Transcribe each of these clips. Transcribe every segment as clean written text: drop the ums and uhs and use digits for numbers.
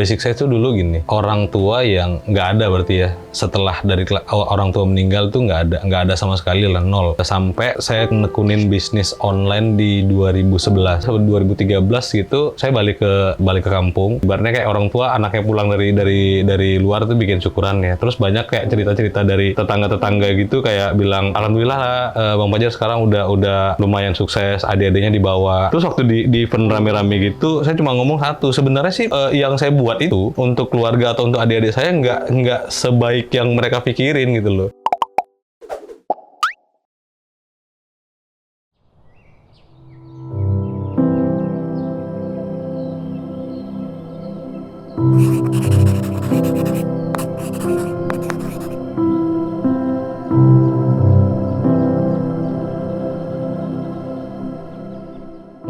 Basic saya tuh dulu gini, orang tua yang nggak ada berarti ya. Setelah dari orang tua meninggal tuh nggak ada sama sekali lah, nol. Sampai saya nekunin bisnis online di 2011 sampai 2013 gitu, saya balik ke kampung. Ibaratnya kayak orang tua anaknya pulang dari luar tuh bikin syukuran ya. Terus banyak kayak cerita-cerita dari tetangga-tetangga gitu kayak bilang, alhamdulillah lah, Bang Fajar sekarang udah lumayan sukses, adik-adiknya dibawa. Terus waktu di event rame-rame gitu, saya cuma ngomong satu, sebenarnya sih yang saya buat itu untuk keluarga atau untuk adik-adik saya nggak sebaik yang mereka pikirin gitu loh.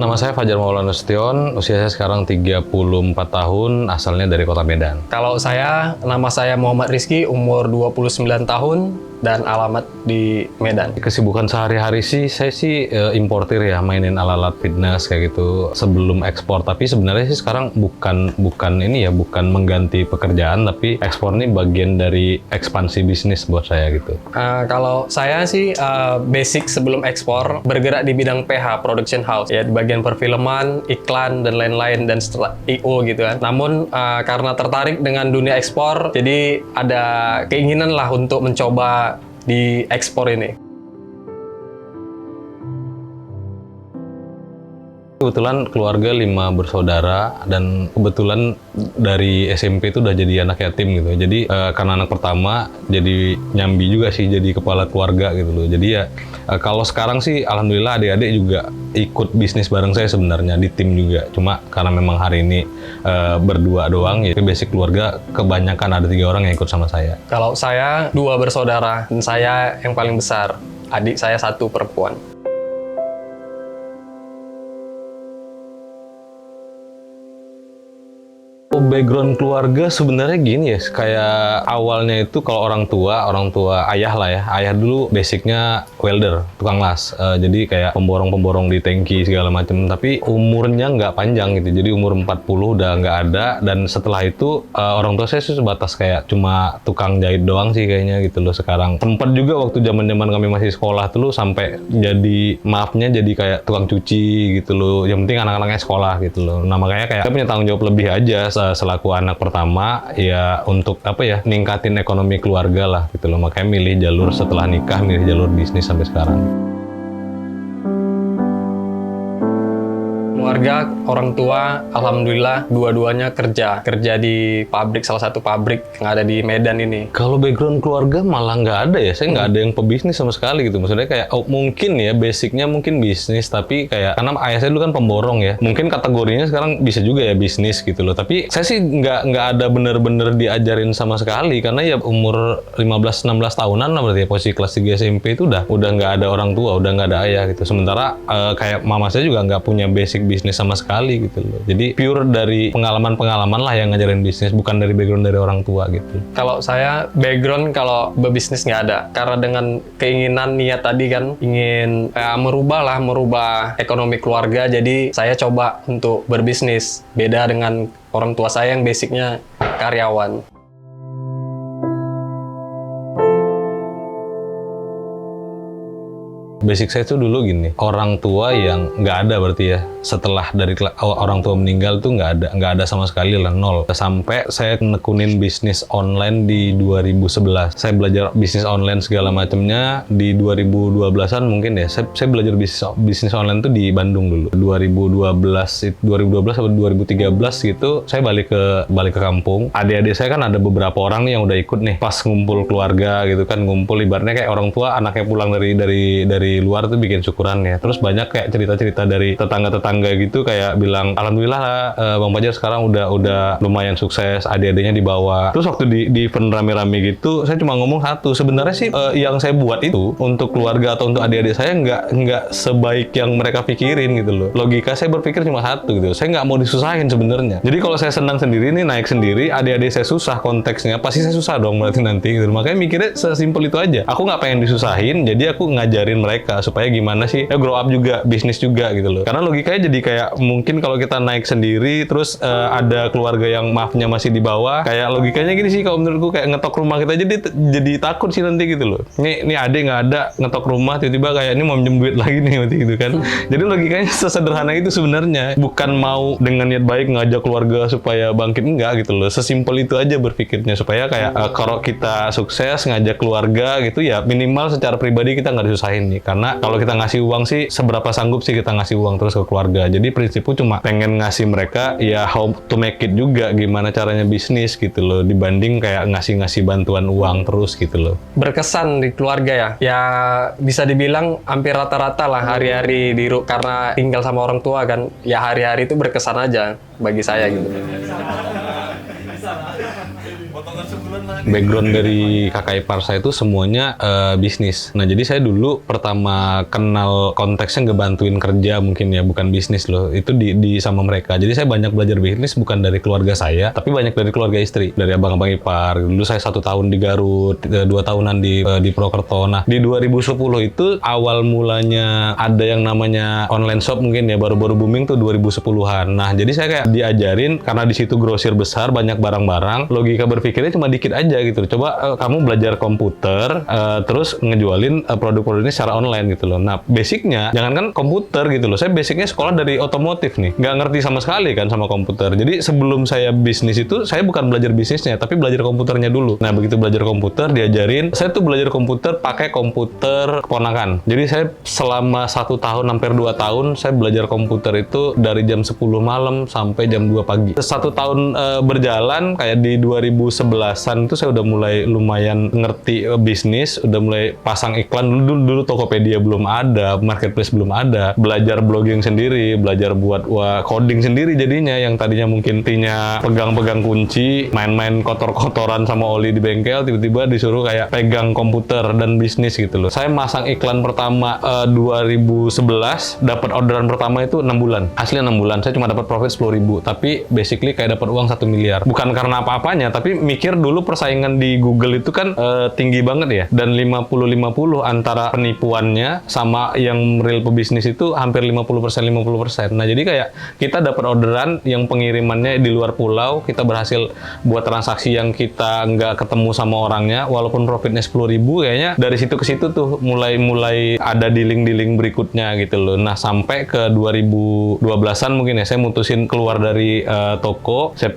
Nama saya Fajar Maulana Nasution, usia saya sekarang 34 tahun, asalnya dari kota Medan. Kalau nama saya Muhammad Rizky, umur 29 tahun, dan alamat di Medan. Kesibukan sehari-hari sih, saya sih importir ya, mainin alat-alat fitness kayak gitu sebelum ekspor. Tapi sebenarnya sih sekarang bukan mengganti pekerjaan, tapi ekspor ini bagian dari ekspansi bisnis buat saya gitu. Kalau saya sih basic sebelum ekspor bergerak di bidang PH, production house, ya di bagian perfilman, iklan dan lain-lain, dan setelah IO gitu kan. Namun karena tertarik dengan dunia ekspor, jadi ada keinginan lah untuk mencoba di ekspor ini. Kebetulan keluarga 5 bersaudara, dan kebetulan dari SMP itu udah jadi anak yatim gitu. Jadi karena anak pertama, jadi nyambi juga sih jadi kepala keluarga gitu loh. Jadi ya kalau sekarang sih alhamdulillah adik-adik juga ikut bisnis bareng saya sebenarnya di tim juga. Cuma karena memang hari ini berdua doang, ya basic keluarga kebanyakan ada 3 orang yang ikut sama saya. Kalau saya 2 bersaudara, dan saya yang paling besar. Adik saya 1 perempuan. Background keluarga sebenarnya gini ya, kayak awalnya itu kalau orang tua ayah lah ya, ayah dulu basicnya welder, tukang las, jadi kayak pemborong di tangki segala macam, tapi umurnya nggak panjang gitu, jadi umur 40 udah nggak ada, dan setelah itu orang tua saya sebatas kayak cuma tukang jahit doang sih kayaknya gitu loh. Sekarang sempat juga waktu zaman kami masih sekolah tuh sampai jadi jadi kayak tukang cuci gitu loh, yang penting anak-anaknya sekolah gitu loh. Nah makanya kayak saya punya tanggung jawab lebih aja selaku anak pertama ya, untuk ningkatin ekonomi keluarga lah gitu loh. Makanya milih jalur setelah nikah, milih jalur bisnis sampai sekarang. Keluarga, orang tua, alhamdulillah dua-duanya kerja di pabrik, salah satu pabrik yang ada di Medan ini. Kalau background keluarga malah nggak ada ya, saya nggak ada yang pebisnis sama sekali gitu. Maksudnya kayak mungkin ya basicnya mungkin bisnis, tapi kayak karena ayah saya dulu kan pemborong ya, mungkin kategorinya sekarang bisa juga ya bisnis gitu loh. Tapi saya sih nggak ada bener-bener diajarin sama sekali, karena ya umur 15-16 tahunan lah berarti ya, posisi kelas 3 SMP itu udah nggak ada orang tua, udah nggak ada ayah gitu. Sementara kayak mama saya juga nggak punya basic bisnis sama sekali gitu loh. Jadi pure dari pengalaman lah yang ngajarin bisnis, bukan dari background dari orang tua gitu. Kalau saya background kalau berbisnis nggak ada, karena dengan keinginan niat tadi kan ingin merubah ekonomi keluarga, jadi saya coba untuk berbisnis. Beda dengan orang tua saya yang basicnya karyawan. Basic saya tuh dulu gini, orang tua yang nggak ada berarti ya, setelah dari orang tua meninggal tuh nggak ada sama sekali lah, nol. Sampai saya nekunin bisnis online di 2011. Saya belajar bisnis online segala macamnya di 2012-an mungkin ya. Saya belajar bisnis online tuh di Bandung dulu. 2012 sampai 2013 gitu, saya balik ke kampung. Adik-adik saya kan ada beberapa orang nih yang udah ikut nih, pas ngumpul keluarga gitu kan, ngumpul ibaratnya kayak orang tua anaknya pulang dari luar tuh bikin syukuran ya. Terus banyak kayak cerita-cerita dari tetangga-tetangga gitu kayak bilang, alhamdulillah lah, Bang Fajar sekarang udah lumayan sukses, adik-adiknya dibawa. Terus waktu di event rame-rame gitu, saya cuma ngomong satu, sebenarnya sih yang saya buat itu untuk keluarga atau untuk adik-adik saya nggak sebaik yang mereka pikirin gitu loh. Logika saya berpikir cuma satu gitu, saya nggak mau disusahin sebenarnya. Jadi kalau saya senang sendiri nih, naik sendiri, adik-adik saya susah konteksnya, pasti saya susah dong berarti nanti gitu. Makanya mikirnya sesimpel itu aja. Aku nggak pengen disusahin, jadi aku ngajarin mereka mereka supaya gimana sih grow up juga, bisnis juga gitu loh. Karena logikanya jadi kayak mungkin kalau kita naik sendiri terus ada keluarga yang maafnya masih di bawah, kayak logikanya gini sih kalau menurutku, kayak ngetok rumah kita jadi takut sih nanti gitu loh. Ini adik nggak ada, ngetok rumah tiba-tiba kayak ini mau minjem duit lagi nih nanti gitu kan. Jadi logikanya sesederhana itu sebenarnya, bukan mau dengan niat baik ngajak keluarga supaya bangkit, enggak gitu loh. Sesimpel itu aja berpikirnya, supaya kayak kalau kita sukses ngajak keluarga gitu ya, minimal secara pribadi kita nggak disusahin nih. Karena kalau kita ngasih uang sih, seberapa sanggup sih kita ngasih uang terus ke keluarga. Jadi prinsipku cuma pengen ngasih mereka ya how to make it juga, gimana caranya bisnis gitu loh, dibanding kayak ngasih bantuan uang terus gitu loh. Berkesan di keluarga ya? Ya bisa dibilang hampir rata-rata lah hari-hari karena tinggal sama orang tua kan, ya hari-hari itu berkesan aja bagi saya gitu. Background dari kakak ipar saya itu semuanya bisnis. Nah, jadi saya dulu pertama kenal konteksnya ngebantuin kerja mungkin ya, bukan bisnis loh. Itu di sama mereka. Jadi saya banyak belajar bisnis bukan dari keluarga saya, tapi banyak dari keluarga istri, dari abang-abang ipar. Dulu saya 1 tahun di Garut, 2 tahunan di Purwokerto. Nah, di 2010 itu awal mulanya ada yang namanya online shop mungkin ya, baru-baru booming tuh 2010-an. Nah, jadi saya kayak diajarin, karena di situ grosir besar, banyak barang-barang, logika berpikirnya cuma dikit aja gitu. Coba kamu belajar komputer, terus ngejualin produk-produk ini secara online gitu loh. Nah, basicnya jangankan komputer gitu loh. Saya basicnya sekolah dari otomotif nih, nggak ngerti sama sekali kan sama komputer. Jadi sebelum saya bisnis itu, saya bukan belajar bisnisnya, tapi belajar komputernya dulu. Nah, begitu belajar komputer, diajarin. Saya tuh belajar komputer pakai komputer keponakan. Jadi saya selama 1 tahun, hampir 2 tahun, saya belajar komputer itu dari jam 10 malam sampai jam 2 pagi. 1 tahun berjalan, kayak di 2011-an itu saya udah mulai lumayan ngerti bisnis, udah mulai pasang iklan. Dulu Tokopedia belum ada, marketplace belum ada, belajar blogging sendiri, belajar buat coding sendiri jadinya, yang tadinya mungkin pegang-pegang kunci, main-main kotor-kotoran sama oli di bengkel, tiba-tiba disuruh kayak pegang komputer dan bisnis gitu loh. Saya masang iklan pertama 2011, dapat orderan pertama itu 6 bulan. Asli 6 bulan, saya cuma dapat profit 10.000, tapi basically kayak dapat uang 1 miliar. Bukan karena apa-apanya, tapi mikir dulu persaingan di Google itu kan tinggi banget ya, dan 50-50 antara penipuannya sama yang real pebisnis itu hampir 50%. Nah, jadi kayak kita dapat orderan yang pengirimannya di luar pulau, kita berhasil buat transaksi yang kita nggak ketemu sama orangnya, walaupun profitnya 10.000, kayaknya dari situ ke situ tuh mulai ada dealing berikutnya gitu loh. Nah, sampai ke 2012-an mungkin ya, saya mutusin keluar dari toko, saya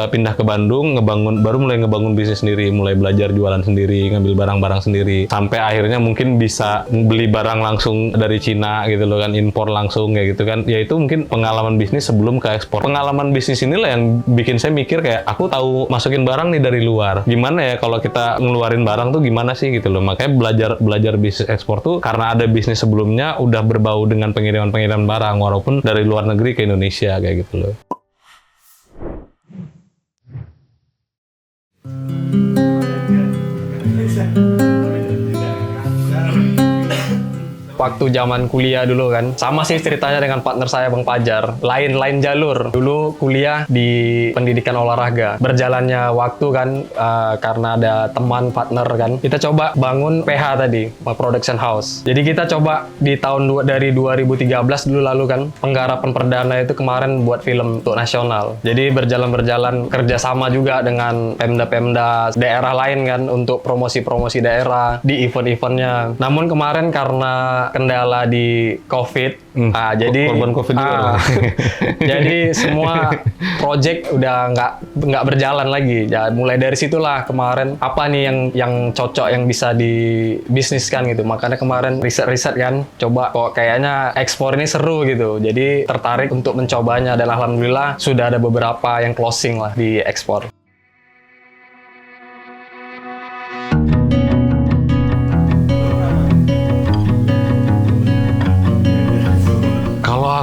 pindah ke Bandung, baru mulai ngebangun bisnis sendiri, mulai belajar jualan sendiri, ngambil barang-barang sendiri, sampai akhirnya mungkin bisa beli barang langsung dari Cina gitu loh kan, impor langsung kayak gitu kan. Ya itu mungkin pengalaman bisnis sebelum ke ekspor. Pengalaman bisnis inilah yang bikin saya mikir kayak, aku tahu masukin barang nih dari luar, gimana ya kalau kita ngeluarin barang tuh gimana sih gitu loh. Makanya belajar bisnis ekspor tuh karena ada bisnis sebelumnya udah berbau dengan pengiriman barang walaupun dari luar negeri ke Indonesia kayak gitu loh. Waktu zaman kuliah dulu kan, sama sih ceritanya dengan partner saya Bang Pajar. Lain jalur. Dulu kuliah di pendidikan olahraga. Berjalannya waktu kan, karena ada teman partner kan, kita coba bangun PH tadi, production house. Jadi kita coba di dari 2013 dulu lalu kan, penggarapan perdana itu kemarin buat film untuk nasional. Jadi berjalan kerjasama juga dengan Pemda daerah lain kan, untuk promosi daerah di event-eventnya. Namun kemarin karena kendala di COVID, jadi korban COVID juga. Jadi semua project udah nggak berjalan lagi. Ya, mulai dari situlah kemarin apa nih yang cocok, yang bisa dibisniskan gitu. Makanya kemarin riset kan, coba kok kayaknya ekspor ini seru gitu. Jadi tertarik untuk mencobanya, dan alhamdulillah sudah ada beberapa yang closing lah di ekspor.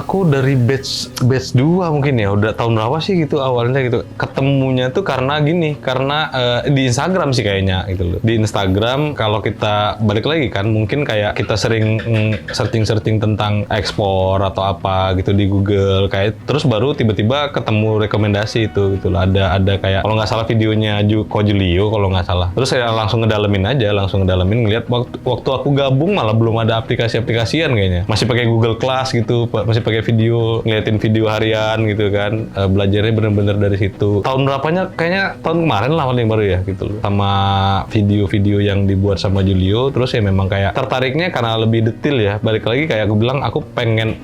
Aku dari batch 2 mungkin ya, udah tahun berapa sih gitu awalnya gitu. Ketemunya tuh karena gini, karena di Instagram sih kayaknya gitu loh. Di Instagram kalau kita balik lagi kan, mungkin kayak kita sering searching tentang ekspor atau apa gitu di Google, kayak terus baru tiba-tiba ketemu rekomendasi itu gitu loh. Ada kayak kalau nggak salah videonya Ko Julio kalau nggak salah. Terus saya langsung ngedalemin ngeliat waktu aku gabung malah belum ada aplikasi-aplikasian kayaknya. Masih pakai Google Class gitu, masih pakai video, ngeliatin video harian gitu kan. Belajarnya bener-bener dari situ. Tahun berapanya? Kayaknya tahun kemarin lah paling baru ya gitu loh. Sama video-video yang dibuat sama Julio, terus ya memang kayak tertariknya karena lebih detail ya. Balik lagi kayak aku bilang, aku pengen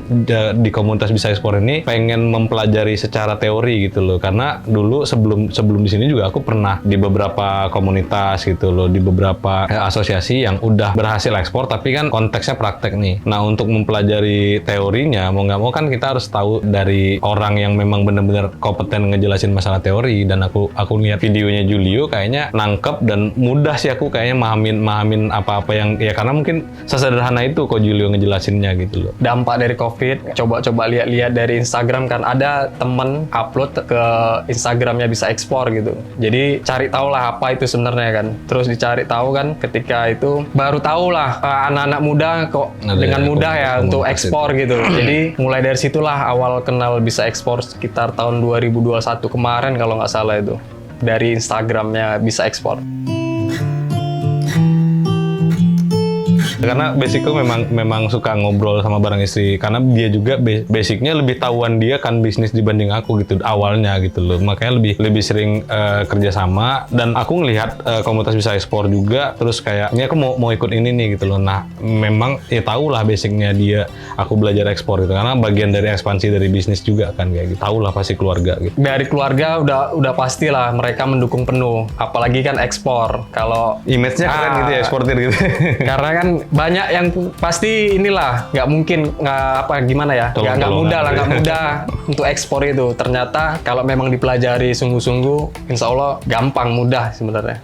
di komunitas Bisa Ekspor ini pengen mempelajari secara teori gitu loh. Karena dulu sebelum di sini juga aku pernah di beberapa komunitas gitu loh, di beberapa asosiasi yang udah berhasil ekspor, tapi kan konteksnya praktek nih. Nah, untuk mempelajari teorinya, mau nggak mau kan kita harus tahu dari orang yang memang benar-benar kompeten ngejelasin masalah teori. Dan aku lihat videonya Julio kayaknya nangkep dan mudah sih aku kayaknya mahamin apa-apa yang ya, karena mungkin sesederhana itu kok Julio ngejelasinnya gitu loh. Dampak dari COVID, coba lihat dari Instagram kan, ada temen upload ke Instagramnya Bisa Ekspor gitu. Jadi cari tahu lah apa itu sebenarnya kan. Terus dicari tahu kan, ketika itu baru tahu lah anak-anak muda kok dengan mudah ya untuk ekspor gitu. Jadi mulai dari situlah awal kenal Bisa Ekspor sekitar tahun 2021 kemarin kalau nggak salah itu. Dari Instagramnya Bisa Ekspor. Karena basicku memang suka ngobrol sama bareng istri, karena dia juga basicnya lebih tahuan dia kan bisnis dibanding aku gitu awalnya gitu loh, makanya lebih sering kerjasama. Dan aku ngelihat komunitas Bisa Ekspor juga, terus kayak ini aku mau ikut ini nih gitu loh. Nah, memang ya tau lah basicnya dia, aku belajar ekspor gitu karena bagian dari ekspansi dari bisnis juga kan kayak gitu. Tau lah pasti keluarga gitu. Dari keluarga udah pastilah mereka mendukung penuh, apalagi kan ekspor. Kalau image-nya keren gitu ya, eksportir gitu. Karena kan banyak yang pasti inilah nggak mungkin gimana ya, nggak mudah untuk ekspor itu. Ternyata kalau memang dipelajari sungguh-sungguh, insya Allah gampang, mudah sebenarnya.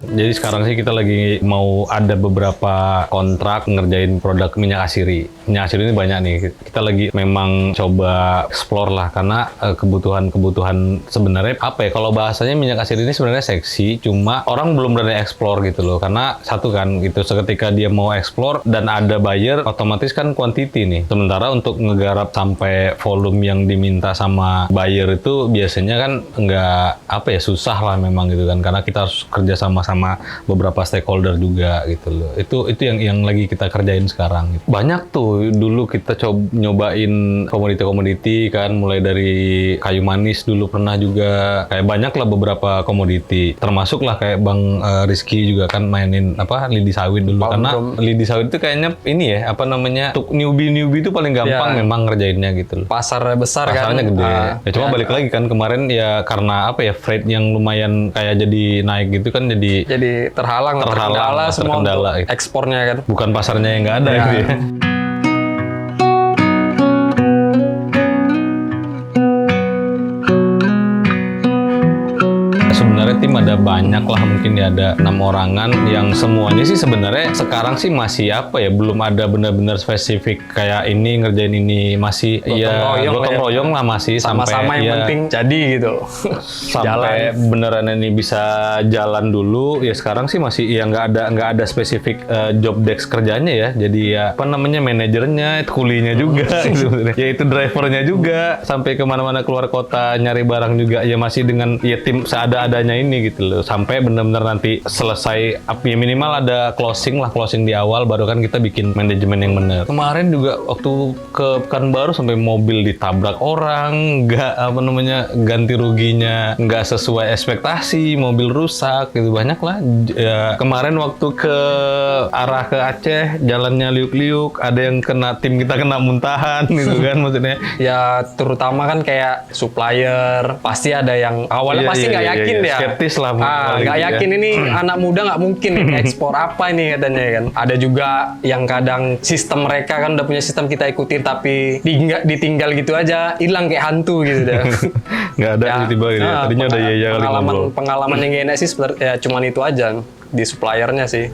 Jadi sekarang sih kita lagi mau ada beberapa kontrak ngerjain produk minyak asiri. Minyak asiri ini banyak nih. Kita lagi memang coba explore lah, karena kebutuhan sebenarnya apa ya, kalau bahasanya minyak asiri ini sebenarnya seksi, cuma orang belum berani explore gitu loh. Karena satu kan gitu, seketika dia mau explore dan ada buyer, otomatis kan quantity nih. Sementara untuk ngegarap sampai volume yang diminta sama buyer itu biasanya kan nggak susah lah memang gitu kan, karena kita harus kerja sama beberapa stakeholder juga gitu loh. Itu yang lagi kita kerjain sekarang gitu. Banyak tuh dulu kita nyobain komoditi kan, mulai dari kayu manis dulu pernah juga, kayak banyak lah beberapa komoditi, termasuk lah kayak Bang Rizky juga kan mainin lidi sawit dulu. Karena lidi sawit itu kayaknya ini ya, untuk newbie itu paling gampang memang ngerjainnya gitu loh. Pasar besar, pasarnya kan gede. Ya cuma balik lagi kan kemarin ya, karena freight yang lumayan kayak jadi naik gitu kan, jadi terkendala semua gitu. Ekspornya kan. Bukan pasarnya yang nggak ada gitu ya. Sebenarnya tim ada banyak lah, mungkin ya ada 6 orangan yang semuanya sih sebenarnya sekarang sih masih belum ada benar-benar spesifik kayak ini ngerjain ini, masih gotong royong lah masih sama-sama sampai yang penting jadi gitu. Sampai beneran ini bisa jalan dulu ya. Sekarang sih masih nggak ada spesifik job desk kerjanya ya. Jadi ya manajernya, kulinya juga gitu. Ya itu drivernya juga, sampai kemana-mana keluar kota nyari barang juga ya masih dengan tim seadanya ini gitu loh, sampai benar-benar nanti selesai minimal ada closing di awal, baru kan kita bikin manajemen yang benar. Kemarin juga waktu ke Pekanbaru sampai mobil ditabrak orang, ganti ruginya nggak sesuai ekspektasi, mobil rusak gitu, banyak lah ya. Kemarin waktu ke arah ke Aceh jalannya liuk-liuk, ada yang tim kita kena muntahan gitu kan. Maksudnya ya terutama kan kayak supplier pasti ada yang awalnya pasti nggak yakin ya. skeptis lah. Nggak yakin ini anak muda nggak mungkin ini ekspor apa ini katanya kan. Ada juga yang kadang sistem mereka kan udah punya sistem kita ikutin tapi ditinggal gitu aja, hilang kayak hantu gitu dah. Nggak ada tiba-tiba gitu. Tadinya ada ya kali ngobrol. Pengalaman yang gak enak sih ya cuman itu aja di suppliernya sih.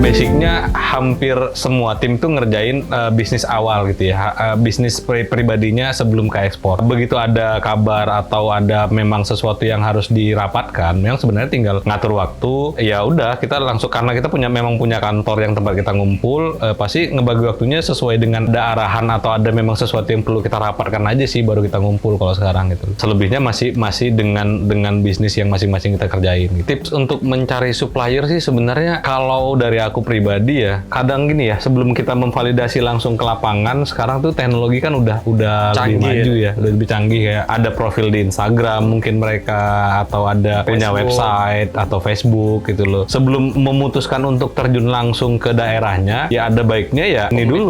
Basicnya hampir semua tim tuh ngerjain bisnis awal gitu ya, bisnis pribadinya sebelum ke ekspor. Begitu ada kabar atau ada memang sesuatu yang harus dirapatkan, memang sebenarnya tinggal ngatur waktu. Ya udah kita langsung, karena kita memang punya kantor yang tempat kita ngumpul, pasti ngebagi waktunya sesuai dengan ada arahan atau ada memang sesuatu yang perlu kita rapatkan aja sih, baru kita ngumpul kalau sekarang gitu. Selebihnya masih dengan bisnis yang masing-masing kita kerjain. Gitu. Tips untuk mencari supplier sih sebenarnya kalau dari aku pribadi ya, kadang gini ya, sebelum kita memvalidasi langsung ke lapangan, sekarang tuh teknologi kan udah canggih, lebih maju ya, udah lebih canggih, kayak ada profil di Instagram mungkin mereka, atau ada punya website atau Facebook gitu loh. Sebelum memutuskan untuk terjun langsung ke daerahnya, ya ada baiknya ya ini dulu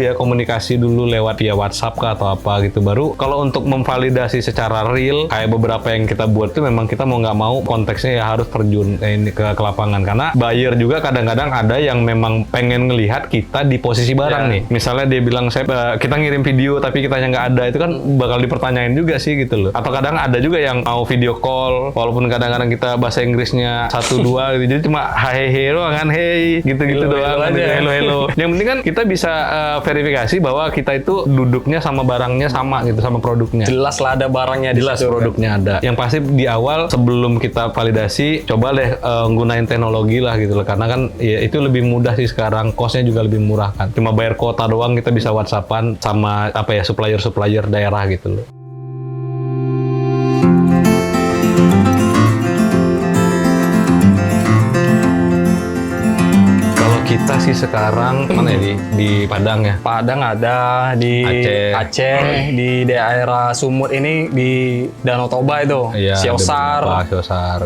ya, komunikasi dulu lewat via WhatsApp kah atau apa gitu. Baru kalau untuk memvalidasi secara real, kayak beberapa yang kita buat tuh memang kita mau nggak mau konteksnya ya harus terjun ke lapangan, karena buyer juga kadang-kadang ada yang memang pengen ngelihat kita di posisi barang nih. Misalnya dia bilang kita ngirim video tapi kitanya nggak ada, itu kan bakal dipertanyain juga sih gitu loh. Atau kadang ada juga yang mau video call walaupun kadang-kadang kita bahasa Inggrisnya 1-2 gitu. Jadi cuma hehehe doang kan, hey gitu-gitu doang. Hello. Yang penting kan kita bisa verifikasi bahwa kita itu duduknya sama barangnya sama gitu, sama produknya. Jelas lah ada barangnya, jelas produknya ada. Yang pasti di awal sebelum kita validasi, coba deh nggunain teknologi lah gitu loh. Karena kan ya itu lebih mudah sih sekarang, cost-nya juga lebih murah kan. Cuma bayar kuota doang, kita bisa WhatsApp-an sama supplier daerah gitu loh. Kita sih sekarang mana ya, di Padang ya? Padang ada, di Aceh, di daerah Sumut ini di Danau Toba itu, iya, Siosar gitu.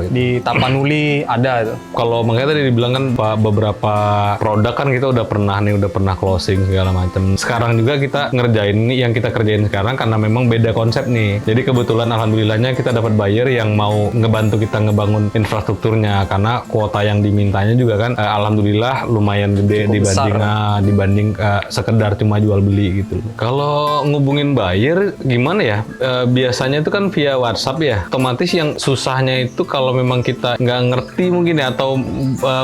Di Tapanuli ada itu. Kalau makanya tadi dibilang kan beberapa produk kan kita udah pernah closing segala macam. Sekarang juga kita ngerjain ini yang kita kerjain sekarang karena memang beda konsep nih. Jadi kebetulan alhamdulillahnya kita dapat buyer yang mau ngebantu kita ngebangun infrastrukturnya, karena kuota yang dimintanya juga kan alhamdulillah lumayan gede dibanding sekedar cuma jual beli gitu. Kalau ngubungin buyer gimana ya? Biasanya itu kan via WhatsApp ya. Otomatis yang susahnya itu kalau memang kita nggak ngerti mungkin ya, atau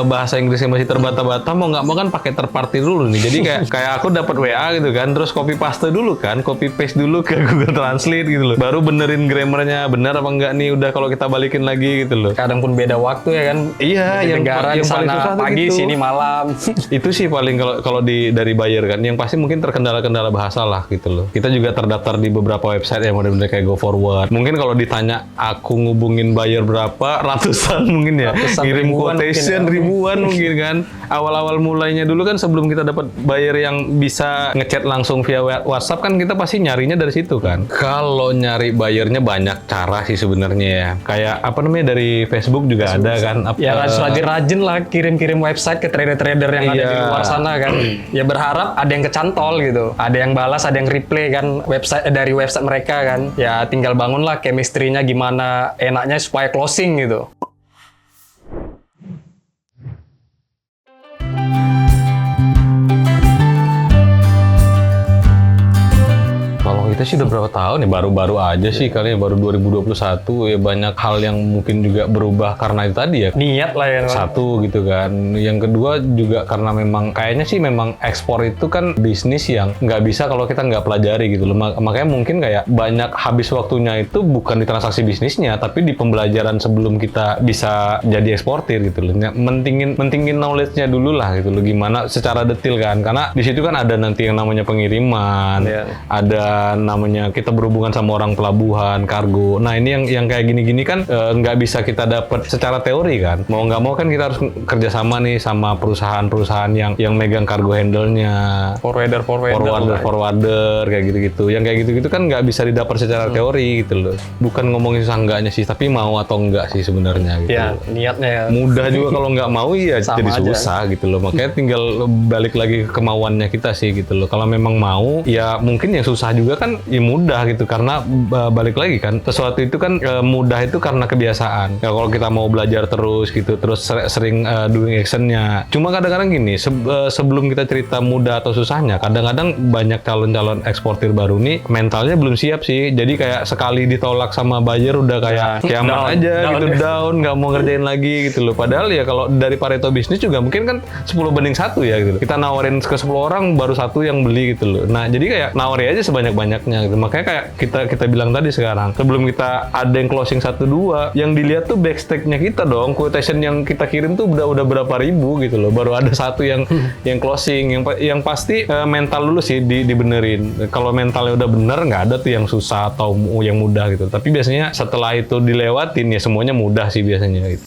bahasa Inggrisnya masih terbata-bata, mau nggak mau kan pakai third party dulu nih. Jadi kayak aku dapat WA gitu kan, terus copy paste dulu kan, copy paste dulu ke Google Translate gitu loh. Baru benerin grammarnya benar apa enggak nih, udah kalau kita balikin lagi gitu loh. Kadang pun beda waktu ya kan. Iya, yang paling susah pagi gitu. Sini malam. Itu sih paling kalau dari buyer kan, yang pasti mungkin terkendala-kendala bahasa lah gitu loh. Kita juga terdaftar di beberapa website yang benar-benar kayak Go Forward. Mungkin kalau ditanya aku ngubungin buyer berapa, ratusan mungkin ya. Ngirim quotation ribuan mungkin kan. Awal-awal mulainya dulu kan sebelum kita dapat buyer yang bisa ngechat langsung via WhatsApp kan, kita pasti nyarinya dari situ kan. Kalau nyari buyernya banyak cara sih sebenarnya ya. Kayak apa namanya, dari Facebook juga ada kan. Ya rajin-rajin lah kirim-kirim website ke trader-trader yang ada di luar sana kan. Ya berharap ada yang kecantol gitu. Ada yang balas, ada yang reply kan dari website mereka kan. Ya tinggal bangunlah chemistry-nya gimana enaknya supaya closing gitu. Kita sih udah berapa tahun ya, baru-baru aja sih kali ya, baru 2021 ya. Banyak hal yang mungkin juga berubah karena itu tadi ya, niat lah ya. Satu gitu kan. Yang kedua juga karena memang kayaknya sih memang ekspor itu kan bisnis yang nggak bisa kalau kita nggak pelajari gitu loh. Makanya mungkin kayak banyak habis waktunya itu bukan di transaksi bisnisnya, tapi di pembelajaran sebelum kita bisa jadi eksportir gitu loh. Mentingin knowledge-nya dulu lah gitu loh, gimana secara detail kan. Karena di situ kan ada nanti yang namanya pengiriman, ada namanya kita berhubungan sama orang pelabuhan, kargo. Nah ini yang kayak gini-gini kan nggak bisa kita dapat secara teori kan. Mau nggak mau kan kita harus kerjasama nih sama perusahaan-perusahaan yang megang kargo handle-nya, forwarder kayak gitu-gitu. Yang kayak gitu-gitu kan nggak bisa didapat secara teori gitu loh. Bukan ngomongin susah enggaknya sih, tapi mau atau enggak sih sebenarnya gitu. Ya, niatnya ya. Mudah juga kalau nggak mau ya Sama jadi aja. susah gitu loh. Makanya tinggal balik lagi ke kemauannya kita sih gitu loh. Kalau memang mau ya mungkin yang susah juga kan ya mudah gitu, karena balik lagi kan sesuatu itu kan mudah itu karena kebiasaan. Ya kalau kita mau belajar terus gitu, terus sering doing actionnya. Cuma kadang-kadang gini, sebelum kita cerita mudah atau susahnya, kadang-kadang banyak calon-calon eksportir baru nih mentalnya belum siap sih. Jadi kayak sekali ditolak sama buyer udah kayak kiamat aja gitu, down, nggak mau ngerjain lagi gitu loh. Padahal ya kalau dari Pareto bisnis juga mungkin kan 10/1 ya gitu. Kita nawarin ke 10 orang baru 1 yang beli gitu loh. Nah jadi kayak nawari aja sebanyak-banyaknya gitu. Makanya kayak kita bilang tadi sekarang, sebelum kita ada yang closing 1-2, yang dilihat tuh backstage-nya kita dong. Quotation yang kita kirim tuh udah berapa ribu gitu loh. Baru ada 1 yang closing. Yang pasti mental dulu sih dibenerin. Kalau mentalnya udah bener, nggak ada tuh yang susah atau yang mudah gitu. Tapi biasanya setelah itu dilewatin ya semuanya mudah sih biasanya gitu.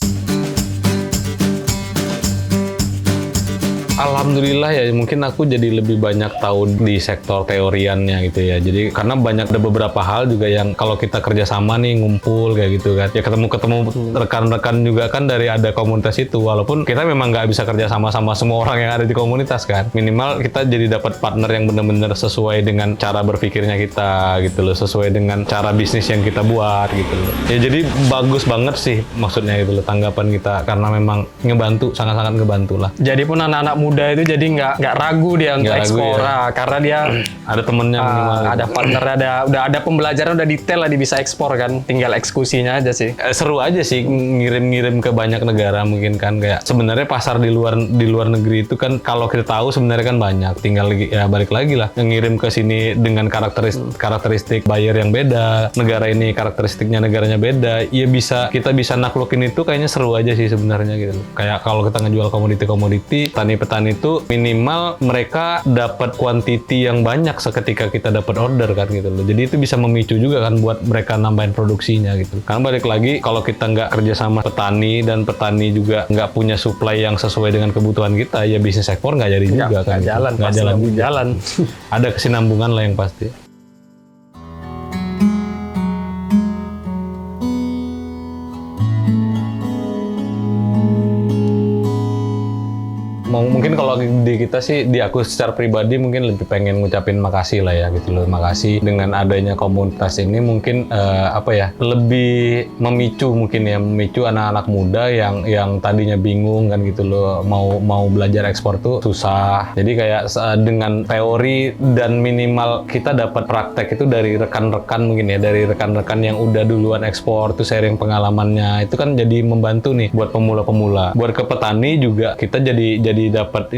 Alhamdulillah ya, mungkin aku jadi lebih banyak tahu di sektor teoriannya gitu ya. Jadi karena ada beberapa hal juga yang kalau kita kerjasama nih ngumpul kayak gitu kan, ya ketemu rekan-rekan juga kan dari ada komunitas itu. Walaupun kita memang nggak bisa kerjasama sama semua orang yang ada di komunitas kan, minimal kita jadi dapat partner yang benar-benar sesuai dengan cara berpikirnya kita gitu loh, sesuai dengan cara bisnis yang kita buat gitu loh. Ya jadi bagus banget sih maksudnya gitu loh tanggapan kita, karena memang ngebantu, sangat-sangat ngebantu lah. Jadi pun anak-anak muda itu jadi nggak ragu dia untuk ekspor ya. Karena dia ada temennya minimal ada partner, udah ada pembelajaran, udah detail lah, dia bisa ekspor kan, tinggal eksekusinya aja sih. Seru aja sih ngirim ke banyak negara mungkin kan, kayak sebenarnya pasar di luar negeri itu kan kalau kita tahu sebenarnya kan banyak, tinggal ya balik lagi lah ngirim ke sini dengan karakteristik buyer yang beda, negara ini karakteristiknya negaranya beda, ya kita bisa naklukin itu. Kayaknya seru aja sih sebenarnya gitu. Kayak kalau kita ngejual komoditi petani itu minimal mereka dapat kuantiti yang banyak seketika kita dapat order kan gitu loh. Jadi itu bisa memicu juga kan buat mereka nambahin produksinya gitu. Karena balik lagi kalau kita nggak kerja sama petani dan petani juga nggak punya supply yang sesuai dengan kebutuhan kita, ya bisnis ekspor nggak jadi juga kan. Nggak jalan. Ada kesinambungan lah yang pasti. Mungkin kalau di kita sih, di aku secara pribadi mungkin lebih pengen ngucapin makasih lah ya gitu loh. Makasih dengan adanya komunitas ini mungkin lebih memicu anak-anak muda yang tadinya bingung kan gitu loh, mau belajar ekspor tuh susah. Jadi kayak dengan teori dan minimal kita dapat praktek itu dari rekan-rekan mungkin ya, dari rekan-rekan yang udah duluan ekspor tuh sharing pengalamannya, itu kan jadi membantu nih buat pemula-pemula. Buat ke petani juga kita jadi dapat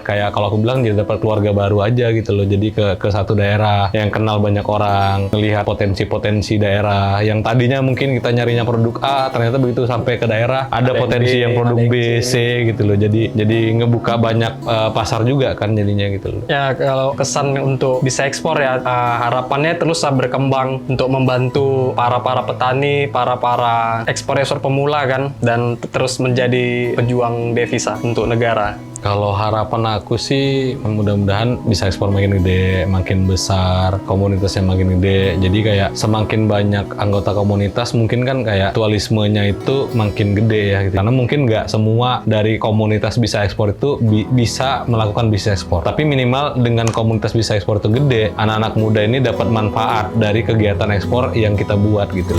kayak kalau aku bilang jadi dapat keluarga baru aja gitu loh. Jadi ke satu daerah yang kenal banyak orang, melihat potensi-potensi daerah yang tadinya mungkin kita nyarinya produk A, ternyata begitu sampai ke daerah ada potensi yang produk B, C gitu loh. Jadi ngebuka banyak pasar juga kan jadinya gitu loh. Ya kalau kesan untuk bisa ekspor ya, harapannya terus berkembang untuk membantu para petani, para eksportir pemula kan, dan terus menjadi pejuang devisa untuk negara. Kalau harapan aku sih mudah-mudahan bisa ekspor makin gede, makin besar, komunitasnya makin gede. Jadi kayak semakin banyak anggota komunitas mungkin kan kayak mutualismenya itu makin gede ya gitu. Karena mungkin nggak semua dari komunitas bisa ekspor itu bisa melakukan bisnis ekspor. Tapi minimal dengan komunitas bisa ekspor itu gede, anak-anak muda ini dapat manfaat dari kegiatan ekspor yang kita buat gitu.